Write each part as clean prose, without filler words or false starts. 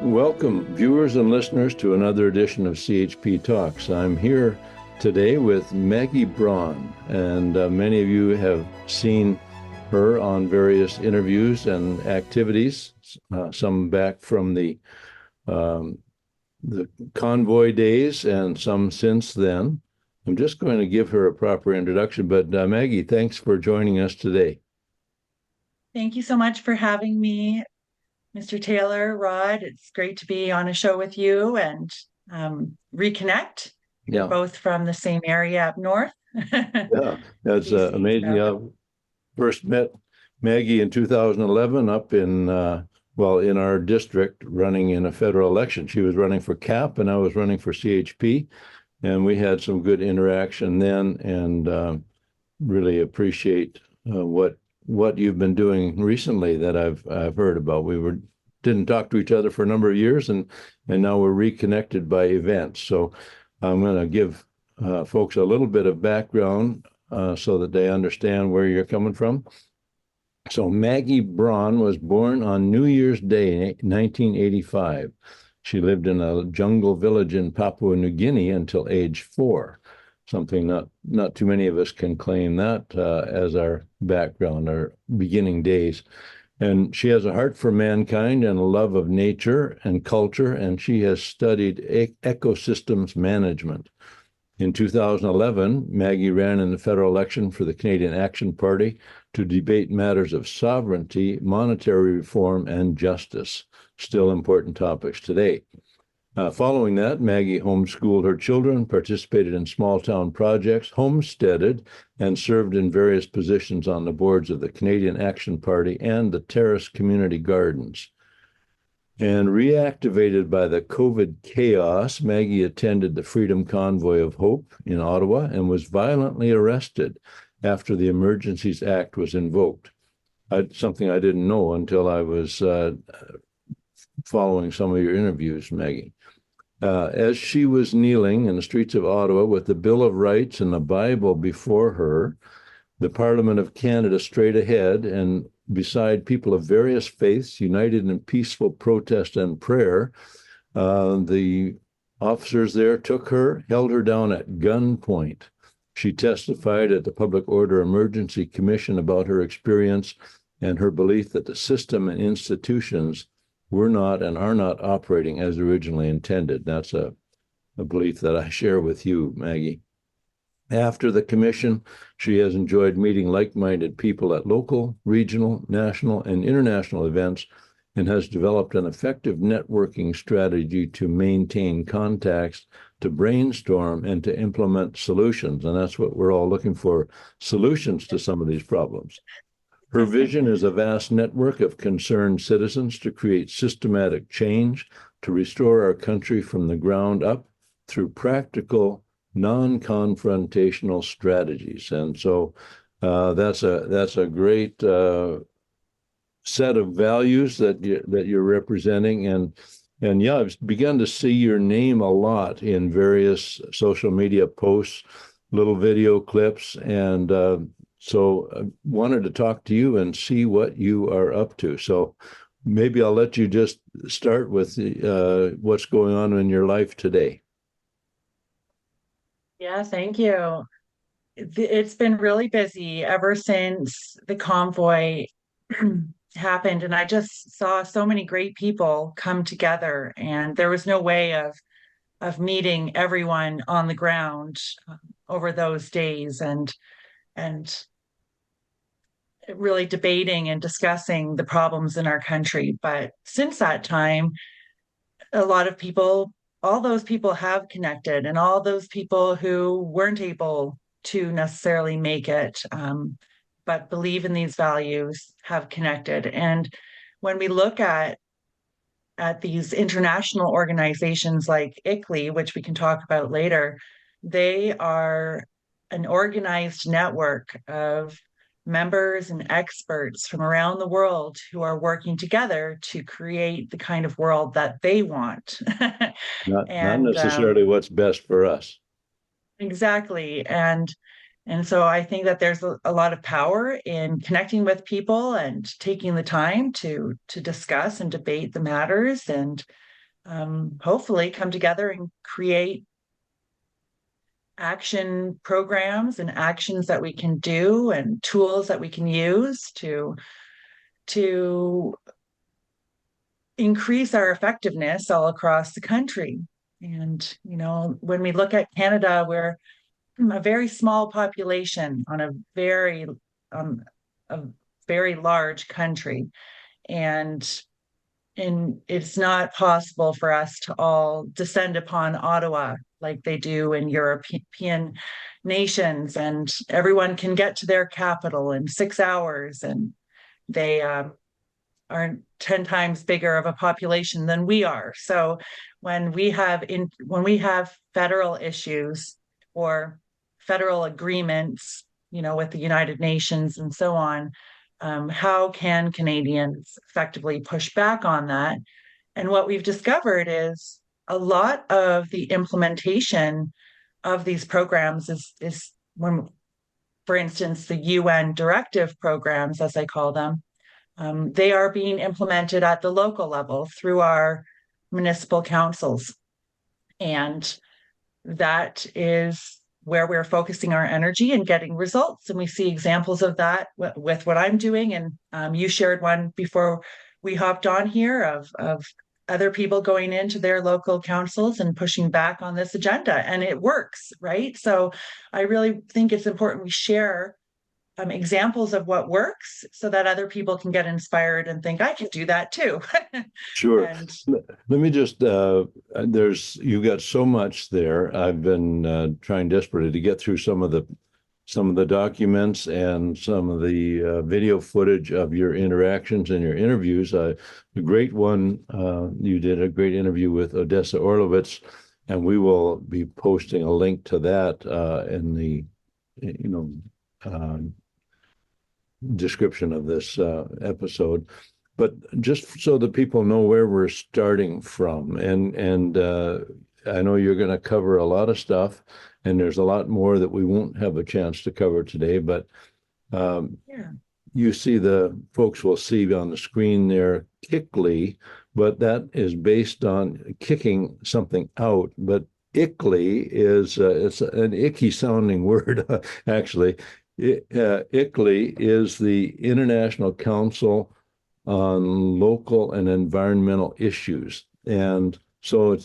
Welcome, viewers and listeners, to another edition of CHP Talks. I'm here today with Maggie Braun, and many of you have seen her on various interviews and activities, some back from the convoy days and some since then. I'm just going to give her a proper introduction, but Maggie, thanks for joining us today. Thank you so much for having me, Mr. Taylor, Rod. It's great to be on a show with you and reconnect. We're Yeah, both from the same area up north. yeah, that's BC, amazing. so. First met Maggie in 2011 up in in our district, running in a federal election. She was running for CAP and I was running for CHP, and we had some good interaction then, and really appreciate what you've been doing recently that I've heard about. Didn't talk to each other for a number of years, and now we're reconnected by events. So I'm going to give folks a little bit of background so that they understand where you're coming from. So Maggie Braun was born on New Year's Day, 1985. She lived in a jungle village in Papua New Guinea until age 4. Something not too many of us can claim that as our background, our beginning days. And she has a heart for mankind and a love of nature and culture, and she has studied ecosystems management. In 2011, Maggie ran in the federal election for the Canadian Action Party to debate matters of sovereignty, monetary reform, and justice, still important topics today. Following that, Maggie homeschooled her children, participated in small-town projects, homesteaded, and served in various positions on the boards of the Canadian Action Party and the Terrace Community Gardens. And reactivated by the COVID chaos, Maggie attended the Freedom Convoy of Hope in Ottawa and was violently arrested after the Emergencies Act was invoked. Something I didn't know until I was following some of your interviews, Maggie. As she was kneeling in the streets of Ottawa with the Bill of Rights and the Bible before her, the Parliament of Canada straight ahead, and beside people of various faiths united in peaceful protest and prayer, the officers there took her, held her down at gunpoint. She testified at the Public Order Emergency Commission about her experience and her belief that the system and institutions were not and are not operating as originally intended. That's a belief that I share with you, Maggie. After the commission, she has enjoyed meeting like-minded people at local, regional, national, and international events, and has developed an effective networking strategy to maintain contacts, to brainstorm, and to implement solutions. And that's what we're all looking for, solutions to some of these problems. Her vision is a vast network of concerned citizens to create systematic change, to restore our country from the ground up through practical, non-confrontational strategies. And so that's a great set of values that you're representing. And yeah, I've begun to see your name a lot in various social media posts, little video clips, and so I wanted to talk to you and see what you are up to. So maybe I'll let you just start with what's going on in your life today. Yeah, thank you. It's been really busy ever since the convoy happened, and I just saw so many great people come together, and there was no way of meeting everyone on the ground over those days, and really debating and discussing the problems in our country. But since that time, a lot of people, all those people have connected, and all those people who weren't able to necessarily make it, but believe in these values, have connected. And when we look at these international organizations like ICLEI, which we can talk about later, they are an organized network of members and experts from around the world who are working together to create the kind of world that they want. Not And necessarily what's best for us. exactly. And And so I think that there's a lot of power in connecting with people and taking the time to discuss and debate the matters, and hopefully come together and create action programs and actions that we can do and tools that we can use to increase our effectiveness all across the country. And, when we look at Canada, we're a very small population on um, a very large country. And it's not possible for us to all descend upon Ottawa like they do in European nations, and everyone can get to their capital in 6 hours, and they are 10 times bigger of a population than we are. So when we have federal issues or federal agreements, with the United Nations and so on, how can Canadians effectively push back on that? And what we've discovered is a lot of the implementation of these programs is when, for instance, the UN directive programs, as I call them, they are being implemented at the local level through our municipal councils. And that is where we're focusing our energy and getting results. And we see examples of that with what I'm doing. And you shared one before we hopped on here of other people going into their local councils and pushing back on this agenda. And it works, right? So I really think it's important we share examples of what works so that other people can get inspired and think, I can do that too. Sure. And Let me just, you got so much there. I've been trying desperately to get through some of the documents and some of the video footage of your interactions and your interviews. The great one, you did a great interview with Odessa Orlewicz, and we will be posting a link to that in the, description of this episode. But just so that people know where we're starting from, and I know you're going to cover a lot of stuff, and there's a lot more that we won't have a chance to cover today. But you see, the folks will see on the screen there, ICLEI, but that is based on kicking something out. But ICLEI is it's an icky sounding word, actually. ICLEI is the International Council on Local and Environmental Issues. And so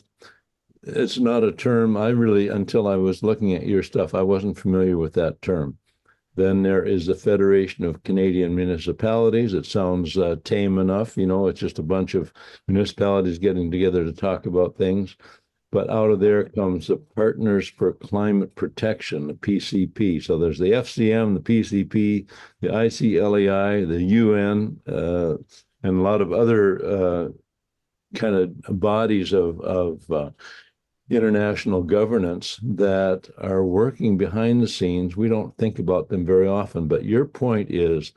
it's not a term until I was looking at your stuff, I wasn't familiar with that term. Then there is the Federation of Canadian Municipalities. It sounds tame enough. It's just a bunch of municipalities getting together to talk about things. But out of there comes the Partners for Climate Protection, the PCP. So there's the FCM, the PCP, the ICLEI, the UN, and a lot of other kind of bodies of international governance that are working behind the scenes. We don't think about them very often, but your point is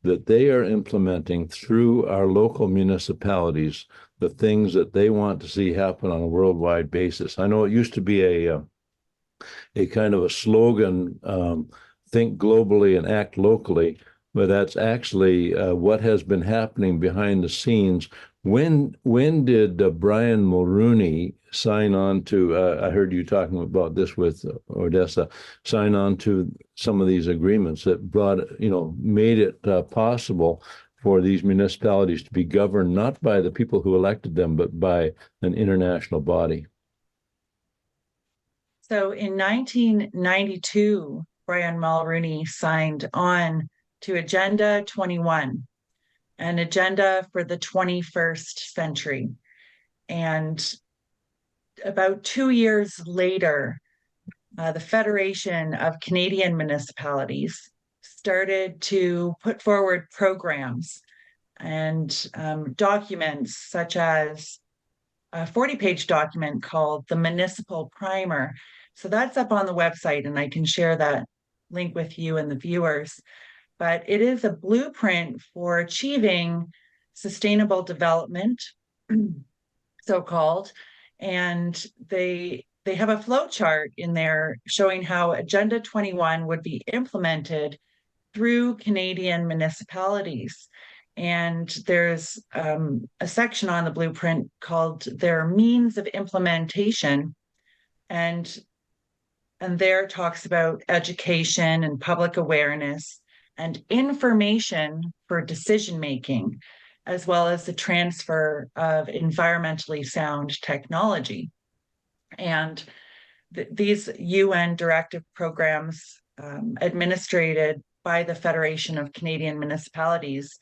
that they are implementing through our local municipalities the things that they want to see happen on a worldwide basis. I know it used to be a kind of a slogan, think globally and act locally, but that's actually what has been happening behind the scenes. When did Brian Mulroney sign on to, I heard you talking about this with Odessa, sign on to some of these agreements that made it possible for these municipalities to be governed not by the people who elected them, but by an international body? so in 1992, Brian Mulroney signed on to Agenda 21, an agenda for the 21st century. And about 2 years later, the Federation of Canadian Municipalities started to put forward programs and documents, such as a 40-page document called the Municipal Primer. So that's up on the website, and I can share that link with you and the viewers. But it is a blueprint for achieving sustainable development, so-called. And they have a flow chart in there showing how Agenda 21 would be implemented through Canadian municipalities. And there's a section on the blueprint called their means of implementation. And there talks about education and public awareness and information for decision making, as well as the transfer of environmentally sound technology. And these UN directive programs administered by the Federation of Canadian Municipalities,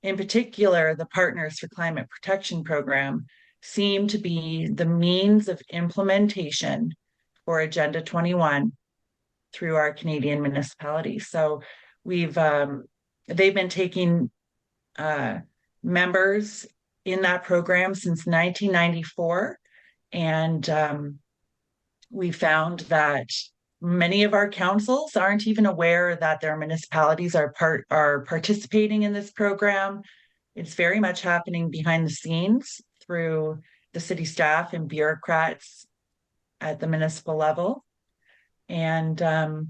in particular, the Partners for Climate Protection program, seem to be the means of implementation for Agenda 21 through our Canadian municipalities. So they've been taking members in that program since 1994. And we found that many of our councils aren't even aware that their municipalities are participating in this program. It's very much happening behind the scenes through the city staff and bureaucrats at the municipal level. And a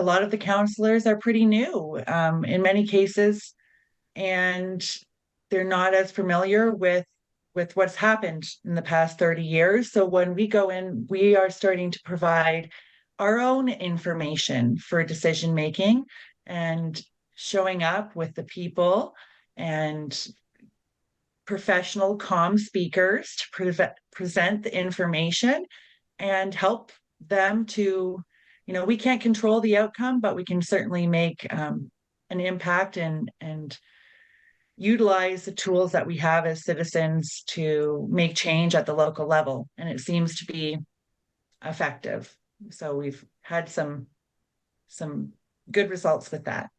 lot of the councillors are pretty new in many cases, and they're not as familiar with what's happened in the past 30 years. So when we go in, we are starting to provide our own information for decision making and showing up with the people and professional calm speakers to present the information and help them to, we can't control the outcome, but we can certainly make an impact and utilize the tools that we have as citizens to make change at the local level. And it seems to be effective. So we've had some good results with that.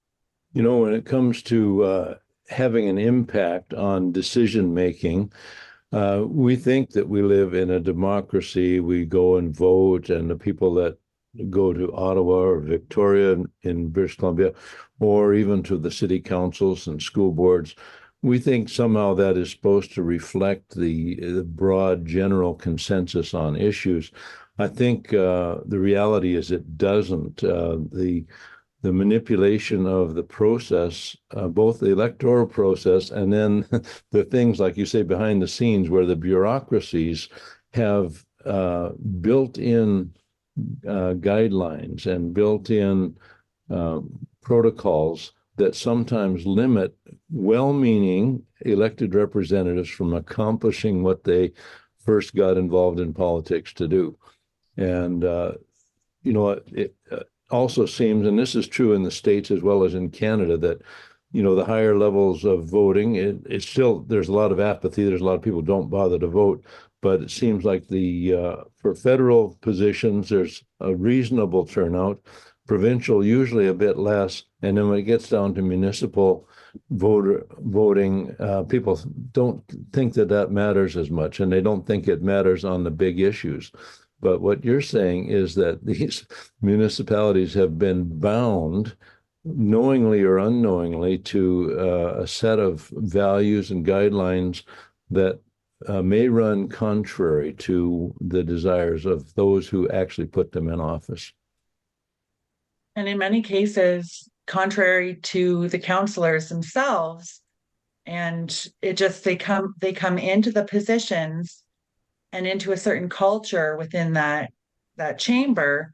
When it comes to having an impact on decision making, we think that we live in a democracy. We go and vote, and the people that go to Ottawa or Victoria in British Columbia, or even to the city councils and school boards, we think somehow that is supposed to reflect the broad general consensus on issues. I think the reality is it doesn't. The manipulation of the process, both the electoral process and then the things, like you say, behind the scenes, where the bureaucracies have built-in guidelines and built-in protocols that sometimes limit well-meaning elected representatives from accomplishing what they first got involved in politics to do. And, it also seems, and this is true in the States as well as in Canada, that, the higher levels of voting, it's still, there's a lot of apathy. There's a lot of people who don't bother to vote. But it seems like for federal positions, there's a reasonable turnout. Provincial, usually a bit less. And then when it gets down to municipal voting, people don't think that matters as much, and they don't think it matters on the big issues. But what you're saying is that these municipalities have been bound, knowingly or unknowingly, to a set of values and guidelines that may run contrary to the desires of those who actually put them in office. And in many cases, contrary to the councillors themselves. And they come into the positions and into a certain culture within that chamber,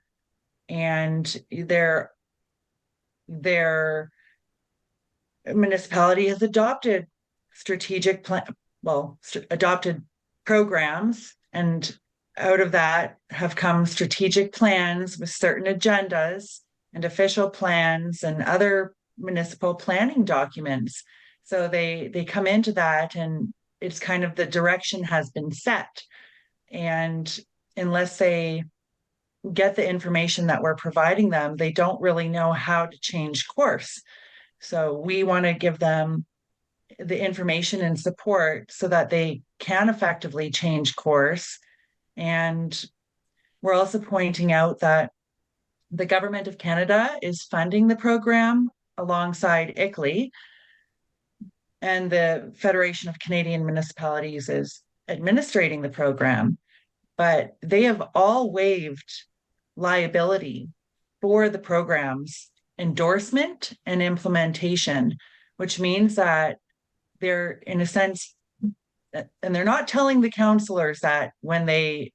and their municipality has adopted adopted programs, and out of that have come strategic plans with certain agendas and official plans and other municipal planning documents. So they come into that, and it's kind of the direction has been set. And unless they get the information that we're providing them, they don't really know how to change course. So we want to give them the information and support so that they can effectively change course. And we're also pointing out that the Government of Canada is funding the program alongside ICLEI, and the Federation of Canadian Municipalities is administrating the program. but they have all waived liability for the program's endorsement and implementation, which means that they're, in a sense, and they're not telling the counselors that when they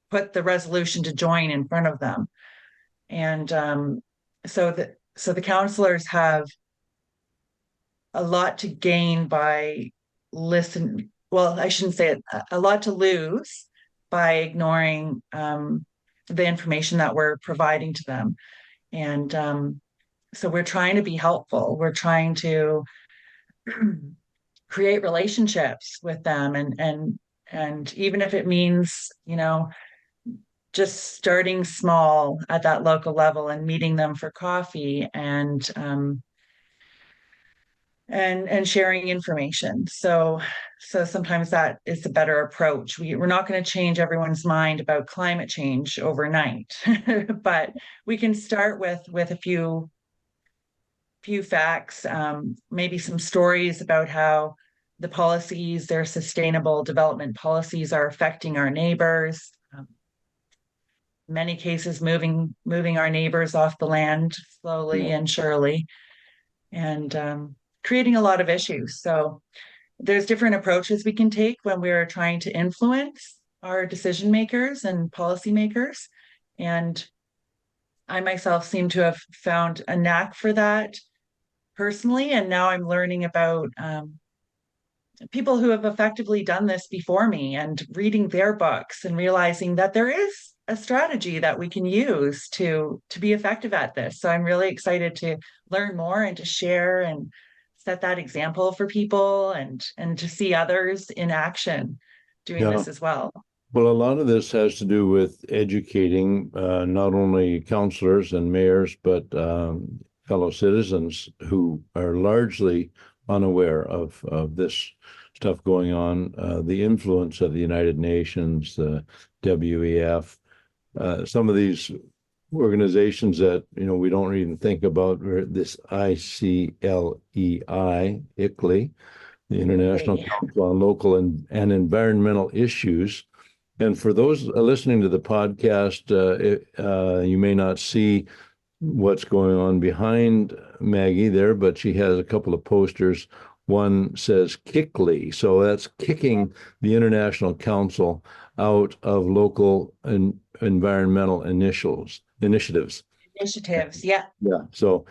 put the resolution to join in front of them. And so the counselors have a lot to gain by listen. Well, I shouldn't say it, a lot to lose by ignoring the information that we're providing to them. And so we're trying to be helpful. We're trying to create relationships with them, and even if it means, just starting small at that local level and meeting them for coffee and sharing information. So sometimes that is a better approach. We're not going to change everyone's mind about climate change overnight, but we can start with a few facts, maybe some stories about how the policies, their sustainable development policies, are affecting our neighbors. Many cases moving our neighbors off the land slowly and surely, and creating a lot of issues. So there's different approaches we can take when we're trying to influence our decision makers and policymakers. And I myself seem to have found a knack for that personally. And now I'm learning about people who have effectively done this before me and reading their books and realizing that there is a strategy that we can use to be effective at this. So I'm really excited to learn more and to share and set that example for people, and to see others in action doing this as well. Well, a lot of this has to do with educating not only councillors and mayors, but fellow citizens who are largely unaware of this stuff going on, the influence of the United Nations, the WEF, some of these organizations that we don't even think about, this ICLEI, ICLEI, the International Council on Local and Environmental Issues. And for those listening to the podcast, you may not see what's going on behind Maggie there, but she has a couple of posters. One says KICLEI, so that's kicking the International Council out of local and environmental initiatives. Yeah. So,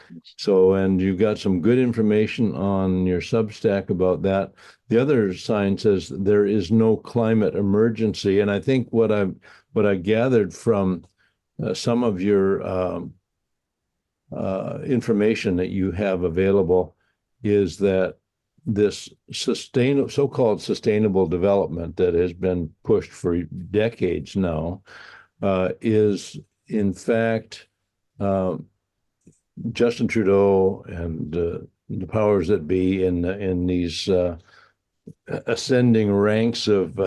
and you've got some good information on your Substack about that. The other sign says there is no climate emergency, and I think what I gathered from some of your information that you have available is that this so-called sustainable development that has been pushed for decades now is in fact Justin Trudeau and the powers that be in these ascending ranks of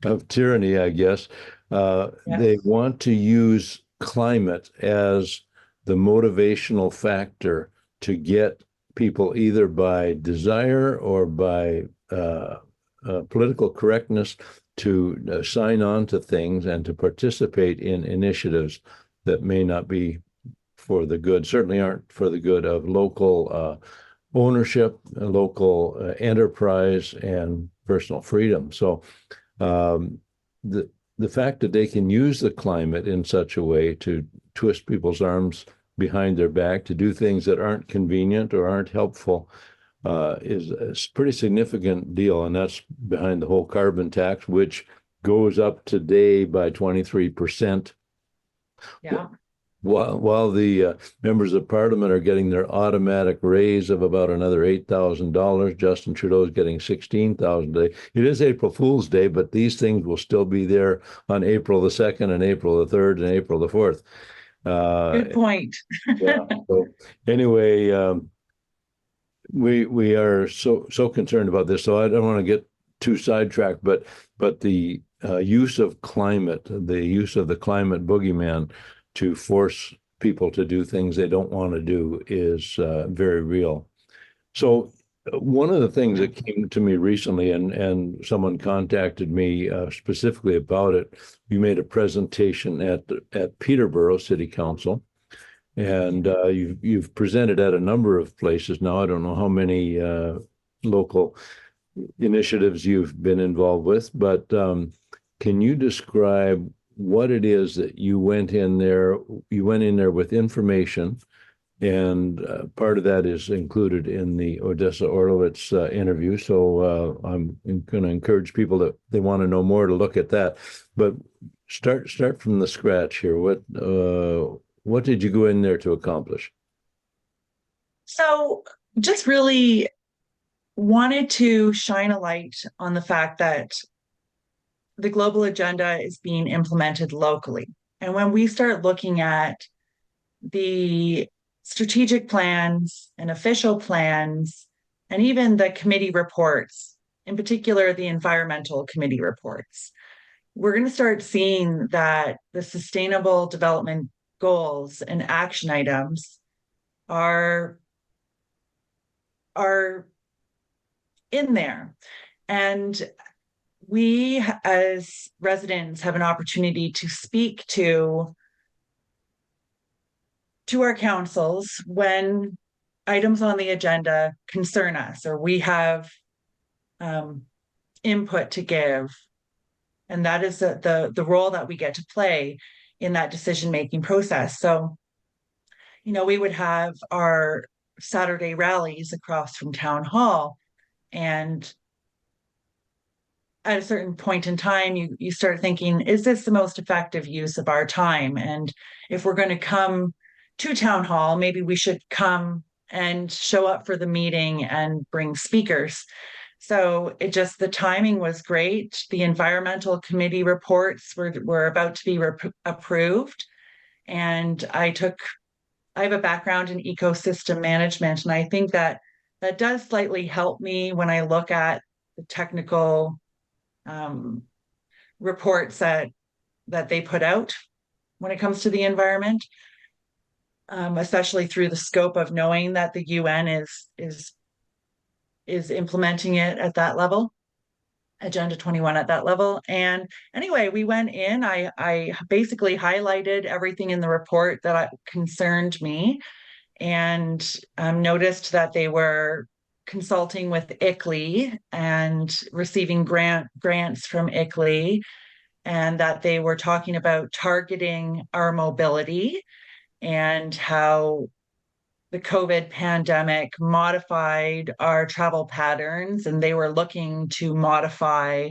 of tyranny, I guess. Yes. They want to use climate as the motivational factor to get people, either by desire or by political correctness, to sign on to things and to participate in initiatives that may not be for the good, certainly aren't for the good of local ownership, local enterprise, and personal freedom. So the fact that they can use the climate in such a way to twist people's arms behind their back, to do things that aren't convenient or aren't helpful, is a pretty significant deal. And that's behind the whole carbon tax, which goes up today by 23%. Yeah. While the members of parliament are getting their automatic raise of about another $8,000, Justin Trudeau is getting $16,000 a day. It is April Fool's Day, but these things will still be there on April the 2nd and April the 3rd and April the 4th. Good point. Yeah. So anyway, we are so concerned about this. So I don't want to get too sidetracked, but the use of climate, the use of the climate boogeyman to force people to do things they don't want to do is very real. So One of the things that came to me recently, and someone contacted me specifically about it, you made a presentation at Peterborough City Council, and you've presented at a number of places now. I don't know how many local initiatives you've been involved with, but can you describe what it is that you went in there? You went in there with information, and part of that is included in the Odessa Orlewicz interview. So I'm going to encourage people that they want to know more to look at that. But start from the scratch here. What did you go in there to accomplish? So just really wanted to shine a light on the fact that the global agenda is being implemented locally. And when we start looking at the strategic plans and official plans, and even the committee reports, in particular, the environmental committee reports, we're going to start seeing that the sustainable development goals and action items are in there. And we as residents have an opportunity to speak to our councils when items on the agenda concern us, or we have input to give. And that is the role that we get to play in that decision-making process. So, we would have our Saturday rallies across from town hall, and at a certain point in time, you start thinking, is this the most effective use of our time? And if we're going to come to town hall, maybe we should come and show up for the meeting and bring speakers. So the timing was great. The environmental committee reports were about to be approved. And I have a background in ecosystem management. And I think that does slightly help me when I look at the technical reports that they put out when it comes to the environment, especially through the scope of knowing that the UN is implementing it at that level, Agenda 21 at that level. And anyway, we went in, I basically highlighted everything in the report that concerned me, and noticed that they were consulting with ICLEI and receiving grants from ICLEI, and that they were talking about targeting our mobility and how the COVID pandemic modified our travel patterns, and they were looking to modify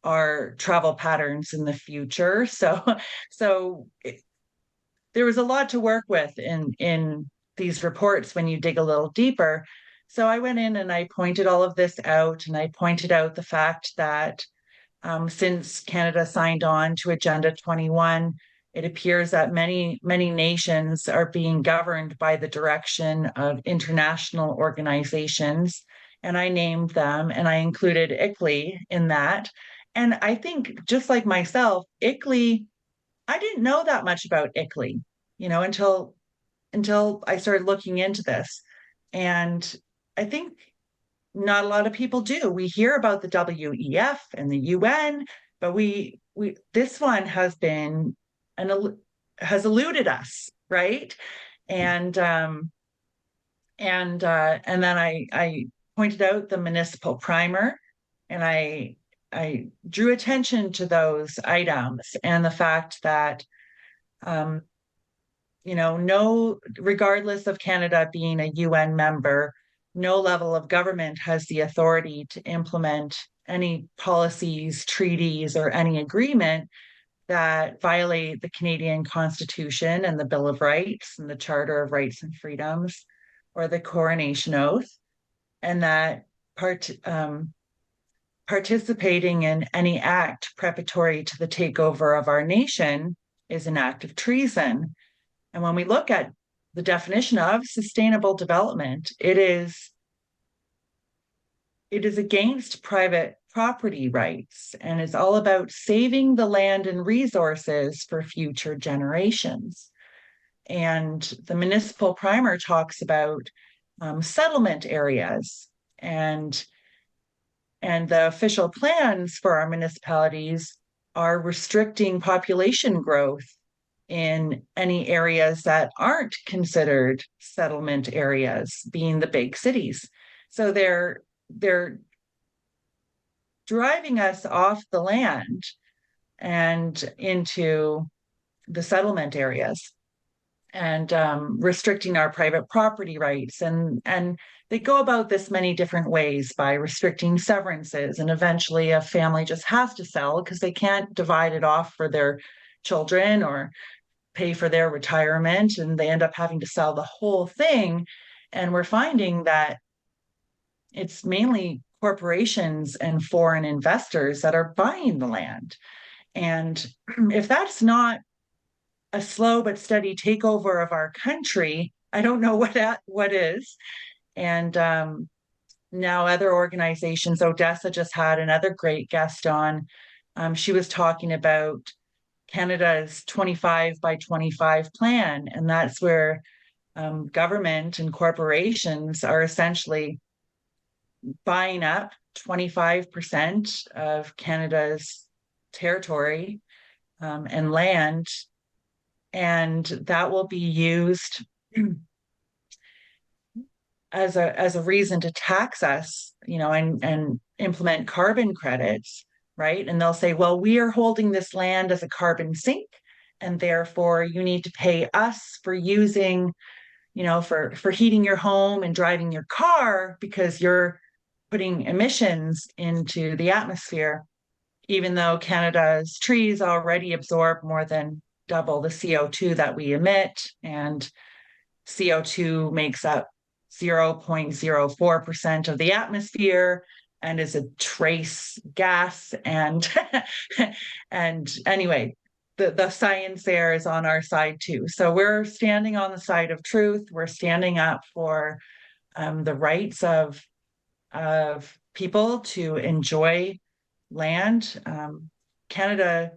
our travel patterns in the future. So there was a lot to work with in these reports when you dig a little deeper. So I went in and I pointed all of this out, and I pointed out the fact that since Canada signed on to Agenda 21, it appears that many nations are being governed by the direction of international organizations. And I named them, and I included ICLEI in that. And I think, just like myself, ICLEI, I didn't know that much about ICLEI, until I started looking into this. And I think not a lot of people do. We hear about the WEF and the UN, but this one has eluded us, right? And then I pointed out the municipal primer, and I drew attention to those items and the fact that regardless of Canada being a UN member, no level of government has the authority to implement any policies, treaties, or any agreement that violate the Canadian Constitution and the Bill of Rights and the Charter of Rights and Freedoms, or the Coronation Oath, and that participating in any act preparatory to the takeover of our nation is an act of treason. And when we look at the definition of sustainable development, it is against private property rights, and it's all about saving the land and resources for future generations. And the municipal primer talks about settlement areas and the official plans for our municipalities are restricting population growth in any areas that aren't considered settlement areas, being the big cities. So they're driving us off the land and into the settlement areas, and restricting our private property rights. And they go about this many different ways, by restricting severances, and eventually a family just has to sell because they can't divide it off for their children or pay for their retirement, and they end up having to sell the whole thing. And we're finding that it's mainly corporations and foreign investors that are buying the land. And if that's not a slow but steady takeover of our country, I don't know what is. And now other organizations, Odessa just had another great guest on. She was talking about Canada's 25 by 25 plan, and that's where government and corporations are essentially buying up 25% of Canada's territory and land, and that will be used as a reason to tax us, and implement carbon credits, right? And they'll say, well, we are holding this land as a carbon sink, and therefore you need to pay us for using, for heating your home and driving your car, because you're putting emissions into the atmosphere, even though Canada's trees already absorb more than double the CO2 that we emit, and CO2 makes up 0.04% of the atmosphere and is a trace gas. And and anyway, the science there is on our side too. So we're standing on the side of truth. We're standing up for the rights of people to enjoy land. Canada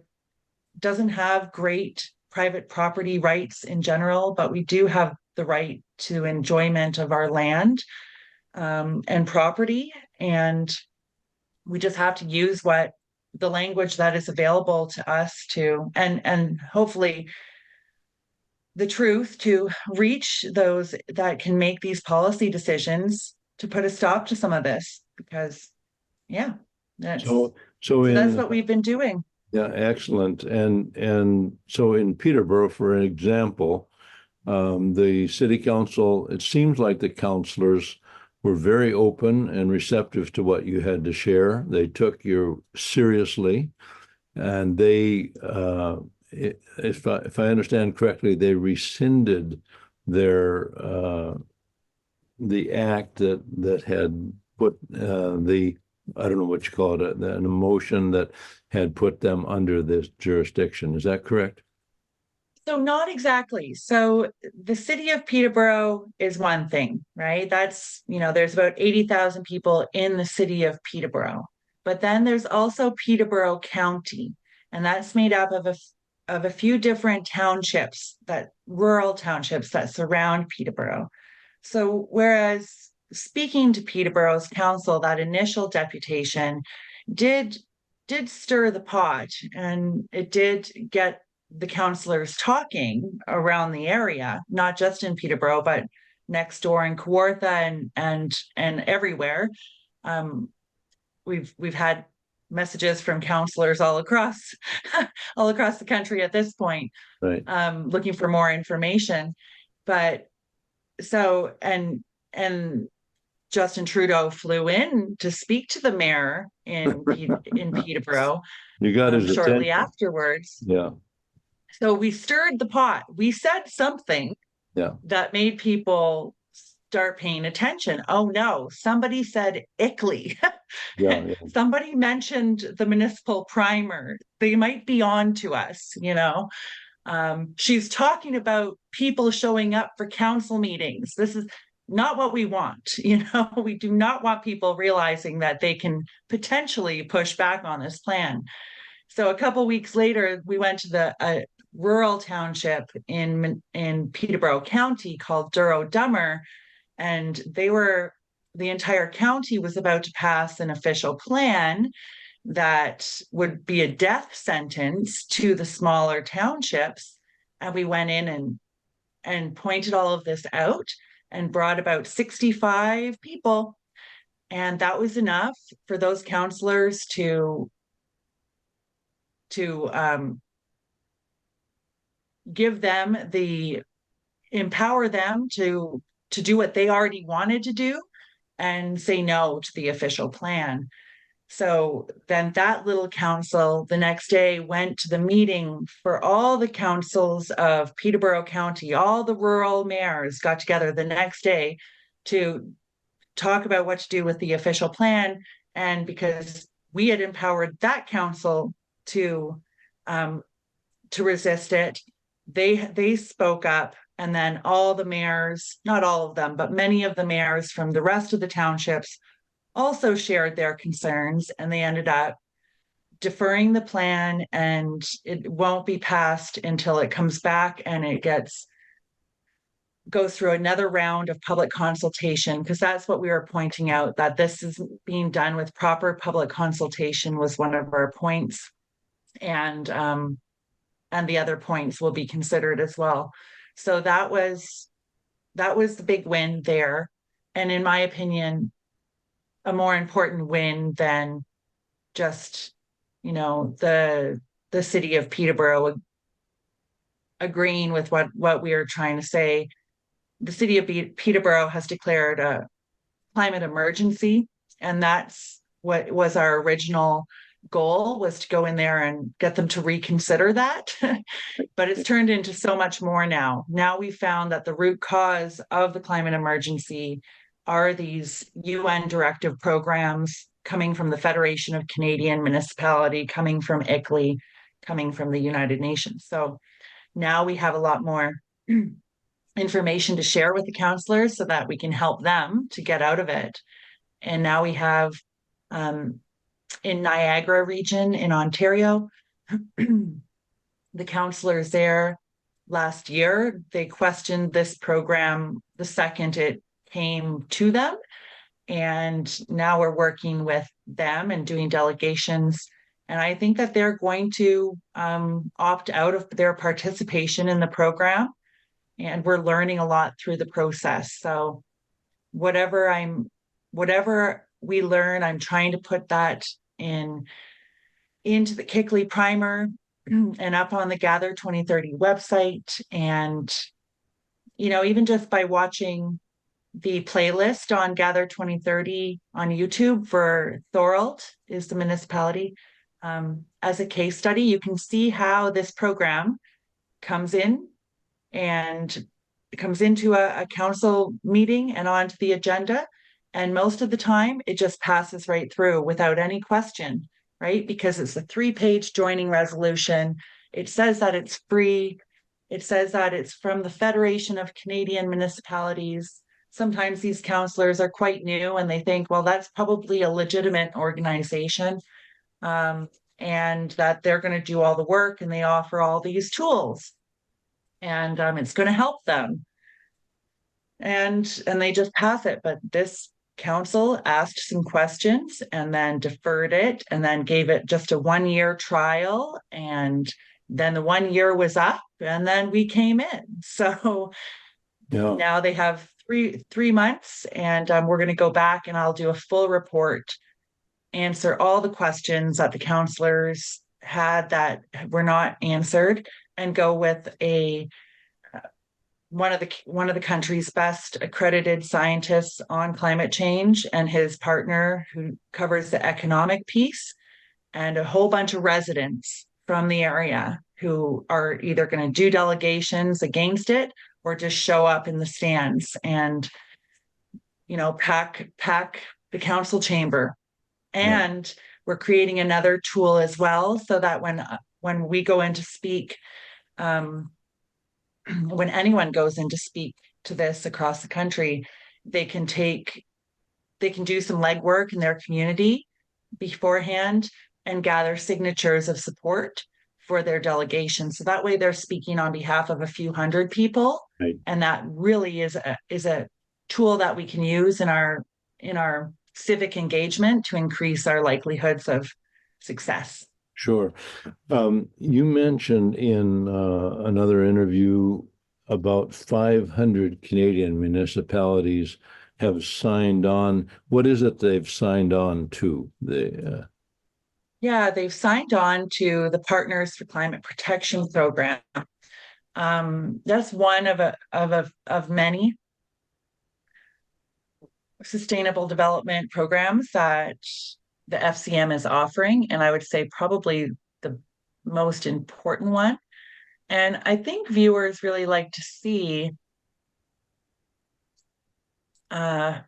doesn't have great private property rights in general, but we do have the right to enjoyment of our land and property. And we just have to use the language that is available to us to, and hopefully the truth, to reach those that can make these policy decisions to put a stop to some of this, because that's what we've been doing. Yeah, excellent. And so in Peterborough, for an example, the city council, it seems like the councillors were very open and receptive to what you had to share. They took you seriously, and they, if I understand correctly, they rescinded their the act that had put I don't know what you call it, an emotion that had put them under this jurisdiction. Is that correct? So not exactly. So the city of Peterborough is one thing, right? That's, there's about 80,000 people in the city of Peterborough. But then there's also Peterborough County, and that's made up of a few different townships, rural townships that surround Peterborough. So whereas speaking to Peterborough's council, that initial deputation did stir the pot, and it did get the councillors talking around the area, not just in Peterborough, but next door in Kawartha and everywhere. We've had messages from councillors all across the country at this point, right, looking for more information. But so and Justin Trudeau flew in to speak to the mayor in Peterborough. You got his shortly attention afterwards. Yeah. So we stirred the pot. We said something that made people start paying attention. Oh no, somebody said ICLEI. Somebody mentioned the municipal primer. They might be on to us, She's talking about people showing up for council meetings. This is not what we want. We do not want people realizing that they can potentially push back on this plan. So a couple of weeks later, we went to a rural township in Peterborough County called Duro Dummer, and they were the entire county was about to pass an official plan that would be a death sentence to the smaller townships. And we went in and pointed all of this out and brought about 65 people. And that was enough for those councillors to give them empower them to do what they already wanted to do and say no to the official plan. So then that little council the next day went to the meeting for all the councils of Peterborough County. All the rural mayors got together the next day to talk about what to do with the official plan. And because we had empowered that council to resist it, they spoke up. And then all the mayors, not all of them, but many of the mayors from the rest of the townships also shared their concerns, and they ended up deferring the plan, and it won't be passed until it comes back and it goes through another round of public consultation, because that's what we were pointing out, that this is being done with proper public consultation was one of our points, and the other points will be considered as well. So that was the big win there, and in my opinion, a more important win than just, the city of Peterborough agreeing with what we are trying to say. The city of Peterborough has declared a climate emergency, and that's what was our original goal, was to go in there and get them to reconsider that. But it's turned into so much more now. Now we found that the root cause of the climate emergency are these UN directive programs coming from the Federation of Canadian Municipality, coming from ICLEI, coming from the United Nations. So now we have a lot more information to share with the councillors so that we can help them to get out of it. And now we have in Niagara region in Ontario, the councillors there last year, they questioned this program the second it came to them. And now we're working with them and doing delegations. And I think that they're going to opt out of their participation in the program. And we're learning a lot through the process. So whatever we learn, I'm trying to put that into the ICLEI primer and up on the Gather 2030 website. And, even just by watching the playlist on Gather 2030 on YouTube for Thorold is the municipality, as a case study, you can see how this program comes into a council meeting and onto the agenda. And most of the time, it just passes right through without any question, right? Because it's a 3-page joining resolution. It says that it's free. It says that it's from the Federation of Canadian Municipalities. Sometimes these councillors are quite new and they think, well, that's probably a legitimate organization, and that they're going to do all the work, and they offer all these tools, and it's going to help them. And they just pass it. But this council asked some questions and then deferred it and then gave it just a 1-year trial. And then the 1 year was up and then we came in. So now they have three months, and we're going to go back and I'll do a full report, answer all the questions that the councillors had that were not answered, and go with one of the country's best accredited scientists on climate change and his partner who covers the economic piece, and a whole bunch of residents from the area who are either going to do delegations against it or just show up in the stands and, pack the council chamber. And we're creating another tool as well, so that when we go in to speak, when anyone goes in to speak to this across the country, they can do some legwork in their community beforehand and gather signatures of support for their delegation. So that way they're speaking on behalf of a few hundred people. Right. And that really is a tool that we can use in our civic engagement to increase our likelihoods of success. Sure. You mentioned in another interview about 500 Canadian municipalities have signed on. What is it they've signed on to? Yeah, they've signed on to the Partners for Climate Protection program. That's one of many sustainable development programs that the FCM is offering, and I would say probably the most important one. And I think viewers really like to see that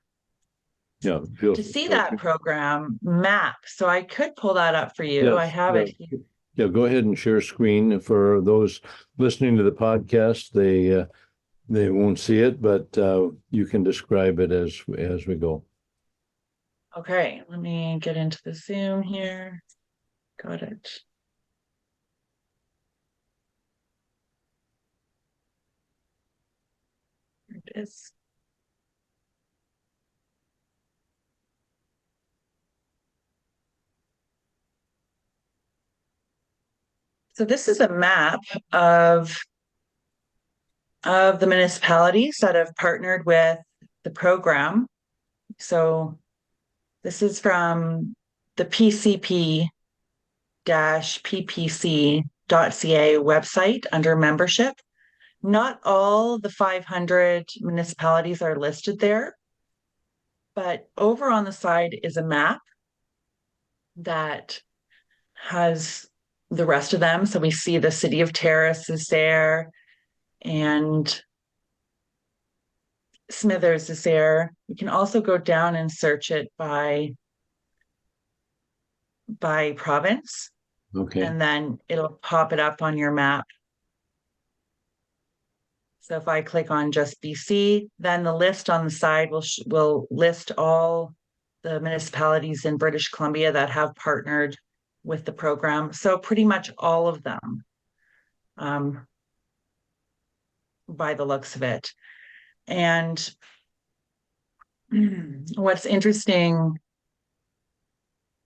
program map. So I could pull that up for you. Yes, I have it here. Yeah, go ahead and share screen. For those listening to the podcast, they won't see it, but you can describe it as we go. Okay, let me get into the Zoom here. Got it. There it is. So this is a map of the municipalities that have partnered with the program. So this is from the PCP-PPC.ca website under membership. Not all the 500 municipalities are listed there, but over on the side is a map that has the rest of them. So we see the city of Terrace is there, and Smithers is there. We can also go down and search it by province. Okay. And then it'll pop it up on your map. So if I click on just BC, then the list on the side will list all the municipalities in British Columbia that have partnered with the program. So pretty much all of them, by the looks of it. And what's interesting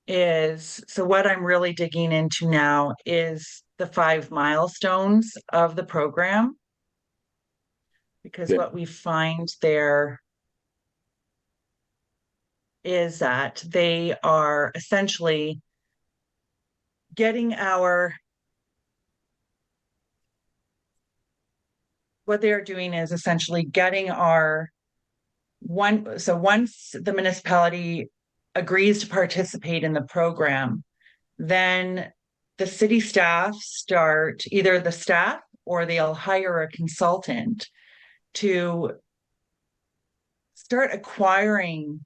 is, so what I'm really digging into now is the 5 milestones of the program, because what we find there is that they are essentially getting what they are doing is essentially getting once the municipality agrees to participate in the program, then the city staff either the staff or they'll hire a consultant to start acquiring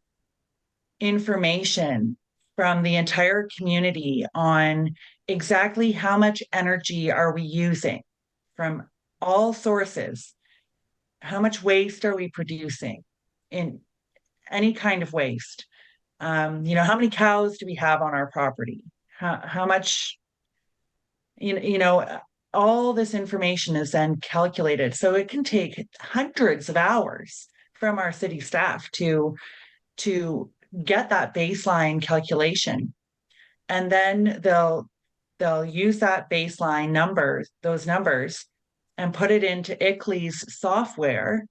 information from the entire community on exactly how much energy are we using from all sources, how much waste are we producing in any kind of waste, how many cows do we have on our property, how much, all this information is then calculated. So it can take hundreds of hours from our city staff to get that baseline calculation. And then they'll use that baseline those numbers, and put it into ICLEI's software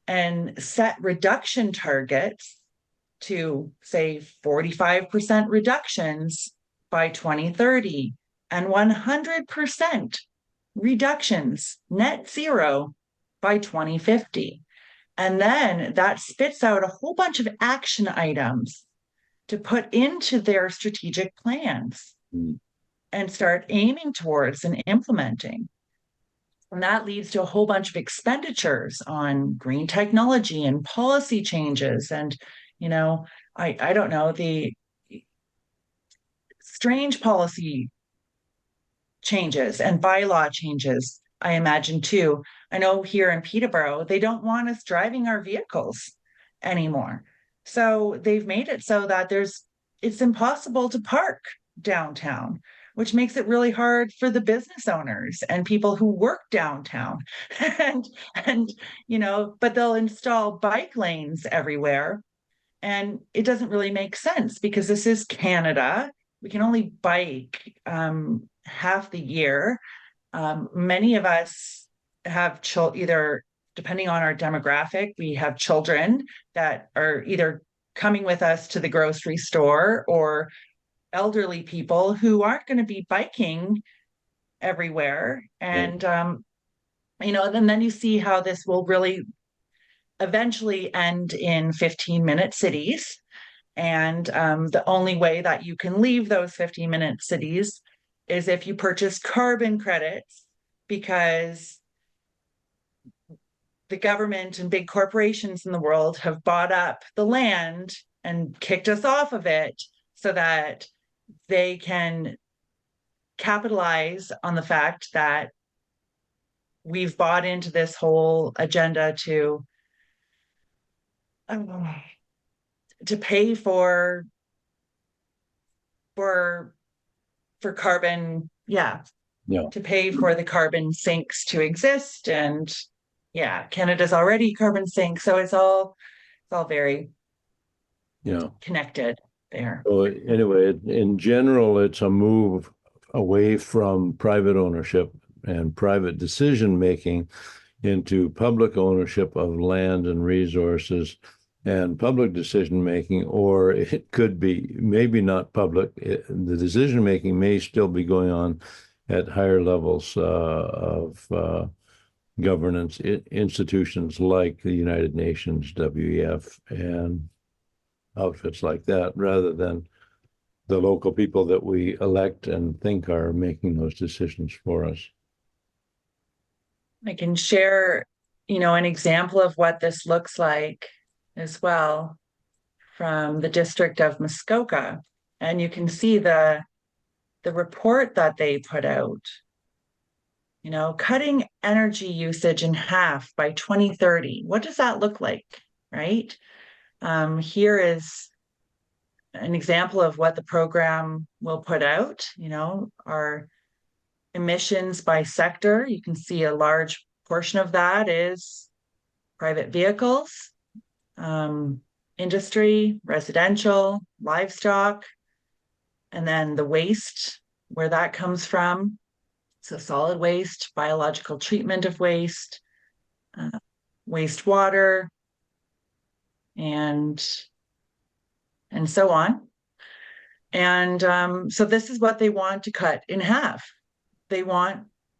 and set reduction targets to say 45% reductions by 2030 and 100% reductions, net zero, by 2050. And then that spits out a whole bunch of action items to put into their strategic plans and start aiming towards and implementing. And that leads to a whole bunch of expenditures on green technology and policy changes. And, I don't know, the strange policy changes and bylaw changes, I imagine too. I know here in Peterborough, they don't want us driving our vehicles anymore. So they've made it so that it's impossible to park downtown, which makes it really hard for the business owners and people who work downtown. and but they'll install bike lanes everywhere. And it doesn't really make sense because this is Canada. We can only bike half the year. Many of us have either, depending on our demographic, we have children that are either coming with us to the grocery store, or elderly people who aren't going to be biking everywhere. And, and then you see how this will really eventually end in 15-minute cities. And the only way that you can leave those 15-minute cities is if you purchase carbon credits, because the government and big corporations in the world have bought up the land and kicked us off of it so that they can capitalize on the fact that we've bought into this whole agenda to pay for carbon, to pay for the carbon sinks to exist. And Canada's already carbon sink, so it's all very connected there. So anyway, in general, it's a move away from private ownership and private decision making into public ownership of land and resources and public decision making, or it could be maybe not public. The decision making may still be going on at higher levels of governance institutions like the United Nations, WEF, and outfits like that, rather than the local people that we elect and think are making those decisions for us. I can share, an example of what this looks like as well from the district of Muskoka. And you can see the report that they put out, cutting energy usage in half by 2030. What does that look like, right? Here is an example of what the program will put out, our emissions by sector. You can see a large portion of that is private vehicles, industry, residential, livestock, and then the waste, where that comes from. So solid waste, biological treatment of waste, wastewater, and so on. And so this is what they want to cut in half.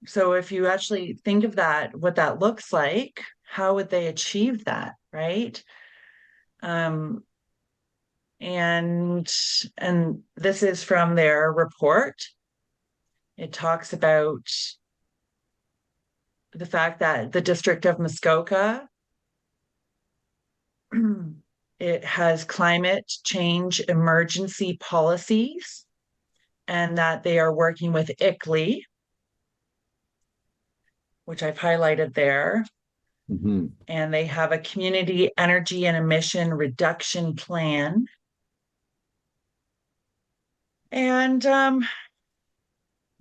So if you actually think of that, what that looks like, how would they achieve that, right? And this is from their report. It talks about the fact that the District of Muskoka, it has climate change emergency policies, and that they are working with ICLEI, which I've highlighted there. Mm-hmm. And they have a community energy and emission reduction plan. And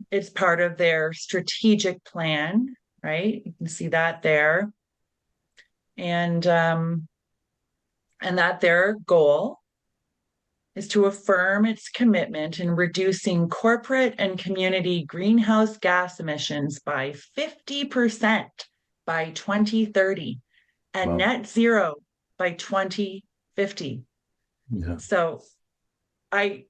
it's part of their strategic plan, right? You can see that there. And that their goal is to affirm its commitment in reducing corporate and community greenhouse gas emissions by 50% by 2030 and net zero by 2050. Yeah. So I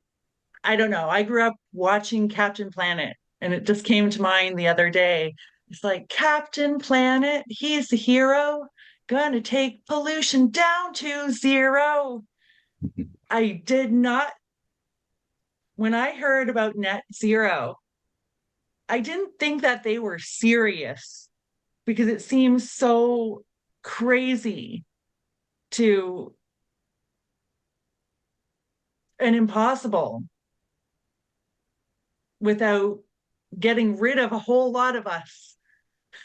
don't know. I grew up watching Captain Planet, and it just came to mind the other day. It's like, Captain Planet, he's the hero, gonna take pollution down to zero. I did not, when I heard about net zero, I didn't think that they were serious, because it seems so crazy and impossible without getting rid of a whole lot of us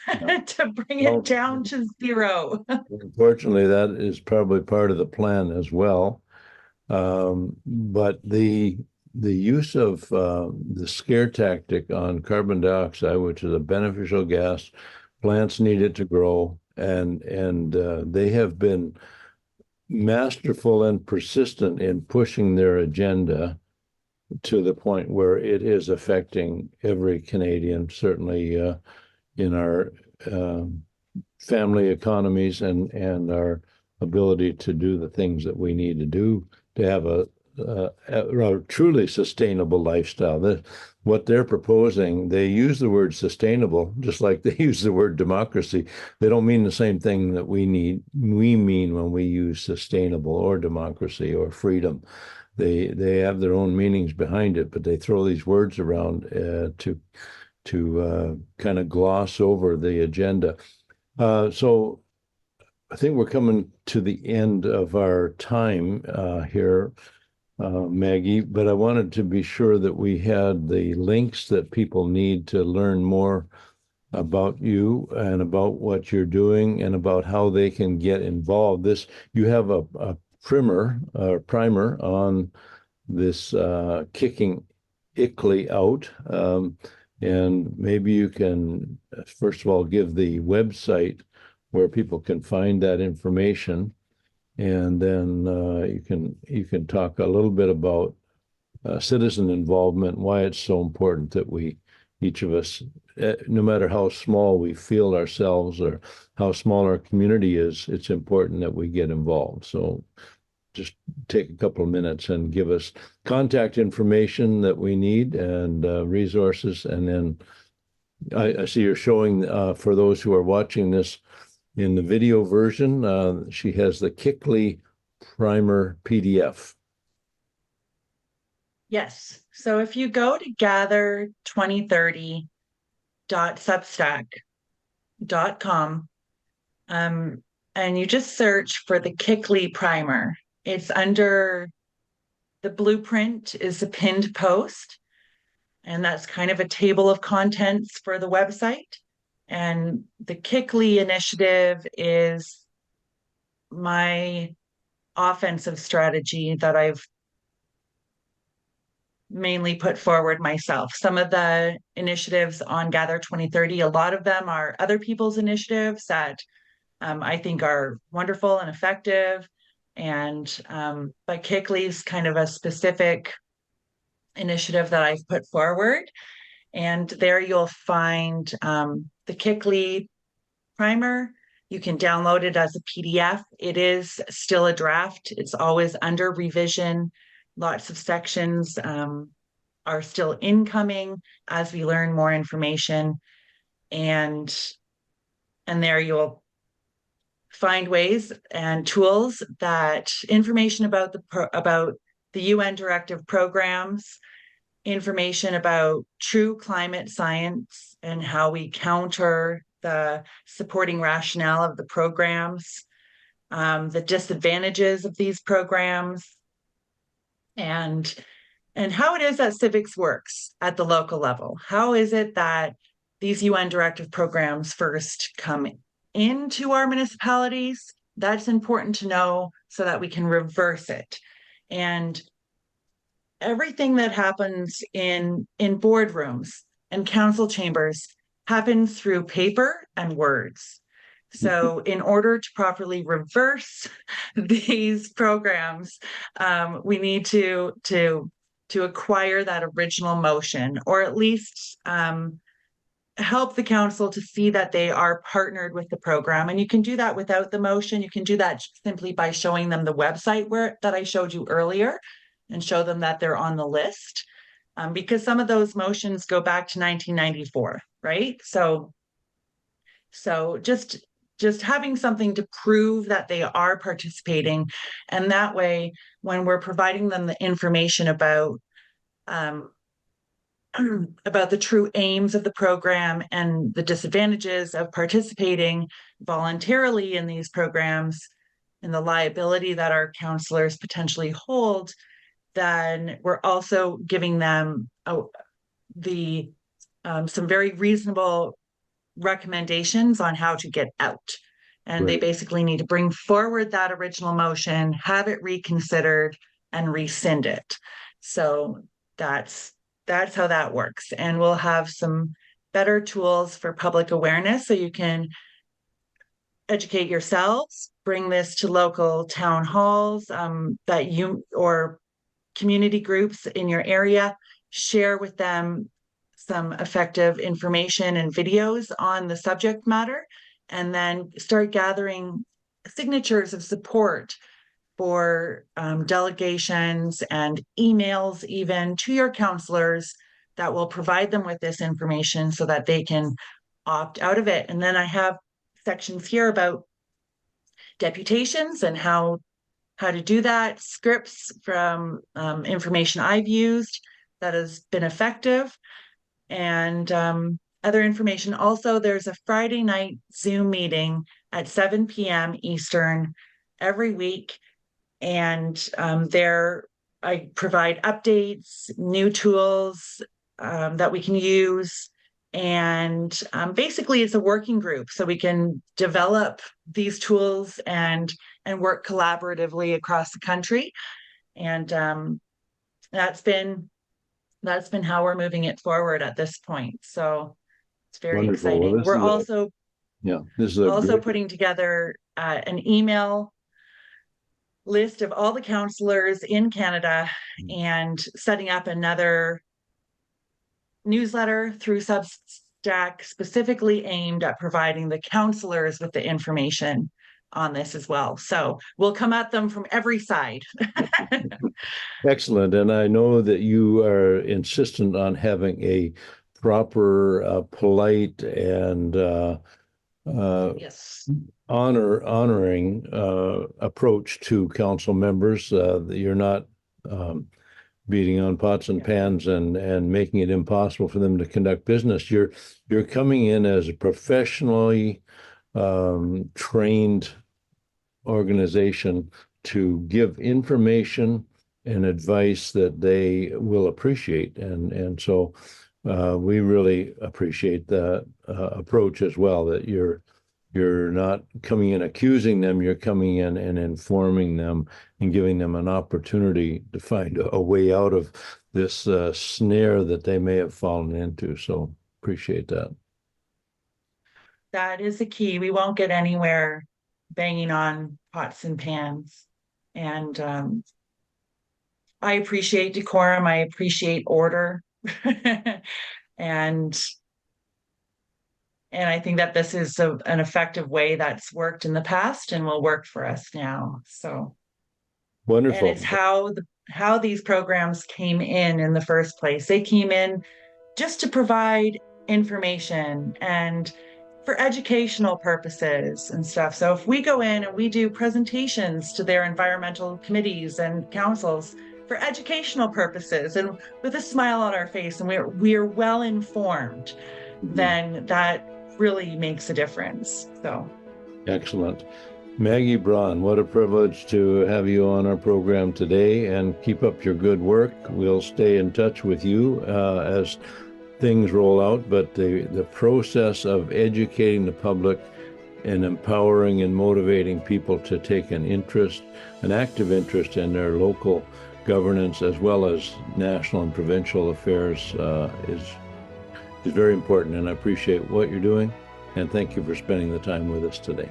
to bring it down to zero. Unfortunately, that is probably part of the plan as well. But the use of the scare tactic on carbon dioxide, which is a beneficial gas, plants need it to grow, and they have been masterful and persistent in pushing their agenda to the point where it is affecting every Canadian, certainly in our family economies and our ability to do the things that we need to do to have a truly sustainable lifestyle. What they're proposing, they use the word sustainable, just like they use the word democracy. They don't mean the same thing that we mean when we use sustainable or democracy or freedom. They have their own meanings behind it, but they throw these words around to kind of gloss over the agenda. So I think we're coming to the end of our time here, Maggie, but I wanted to be sure that we had the links that people need to learn more about you and about what you're doing and about how they can get involved. You have a primer on this kicking ICLEI out. And maybe you can, first of all, give the website where people can find that information. And then you can talk a little bit about citizen involvement, why it's so important that each of us, no matter how small we feel ourselves or how small our community is, it's important that we get involved. So just take a couple of minutes and give us contact information that we need and resources. And then I see you're showing, for those who are watching this in the video version, she has the ICLEI primer PDF. Yes. So if you go to gather2030.substack.com, and you just search for the ICLEI primer, it's under the blueprint is a pinned post, and that's kind of a table of contents for the website. And the ICLEI initiative is my offensive strategy that I've mainly put forward myself. Some of the initiatives on Gather 2030, a lot of them are other people's initiatives that I think are wonderful and effective. And but ICLEI is kind of a specific initiative that I've put forward. And there you'll find the ICLEI primer. You can download it as a PDF. It is still a draft. It's always under revision. Lots of sections are still incoming as we learn more information. And there you'll find ways and tools that information about the UN directive programs, information about true climate science and how we counter the supporting rationale of the programs, the disadvantages of these programs, and how it is that civics works at the local level. How is it that these UN directive programs first come into our municipalities? That's important to know so that we can reverse it. And everything that happens in boardrooms and council chambers happens through paper and words. So in order to properly reverse these programs, we need to acquire that original motion, or at least help the council to see that they are partnered with the program. And you can do that without the motion. You can do that simply by showing them the website that I showed you earlier, and show them that they're on the list, because some of those motions go back to 1994, right? So just having something to prove that they are participating, and that way, when we're providing them the information about the true aims of the program and the disadvantages of participating voluntarily in these programs and the liability that our counselors potentially hold, then we're also giving them some very reasonable recommendations on how to get out. And They basically need to bring forward that original motion, have it reconsidered, and rescind it. So that's how that works. And we'll have some better tools for public awareness, so you can educate yourselves, bring this to local town halls that you or community groups in your area, share with them some effective information and videos on the subject matter, and then start gathering signatures of support for delegations and emails even to your counselors that will provide them with this information so that they can opt out of it. And then I have sections here about deputations and how to do that, scripts from information I've used that has been effective, and other information. Also, there's a Friday night Zoom meeting at 7 p.m. Eastern every week. And there I provide updates, new tools that we can use. And basically it's a working group so we can develop these tools and work collaboratively across the country. And that's been how we're moving it forward at this point. So it's very Wonderful. exciting. Well, We're also this is also putting together an email list of all the counselors in Canada and setting up another newsletter through Substack specifically aimed at providing the counselors with the information on this as well. So we'll come at them from every side. Excellent. And I know that you are insistent on having a proper, polite, and yes, honoring approach to council members. You're not beating on pots and pans and making it impossible for them to conduct business. You're coming in as a professionally trained organization to give information and advice that they will appreciate, and so we really appreciate that approach as well. That you're not coming in accusing them, you're coming in and informing them and giving them an opportunity to find a way out of this snare that they may have fallen into. So appreciate that. That is the key. We won't get anywhere banging on pots and pans. And I appreciate decorum. I appreciate order. and I think that this is an effective way that's worked in the past and will work for us now. So wonderful. And it's how these programs came in the first place. They came in just to provide information and for educational purposes and stuff. So if we go in and we do presentations to their environmental committees and councils for educational purposes and with a smile on our face and we're well informed, then that really makes a difference. So excellent. Maggie Braun, what a privilege to have you on our program today, and keep up your good work. We'll stay in touch with you as things roll out, but the process of educating the public and empowering and motivating people to take an active interest in their local governance as well as national and provincial affairs is very important, and I appreciate what you're doing, and thank you for spending the time with us today.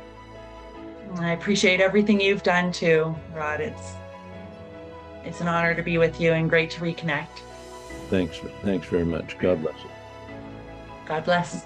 I appreciate everything you've done too, Rod. It's an honor to be with you and great to reconnect. Thanks very much. God bless you. God bless.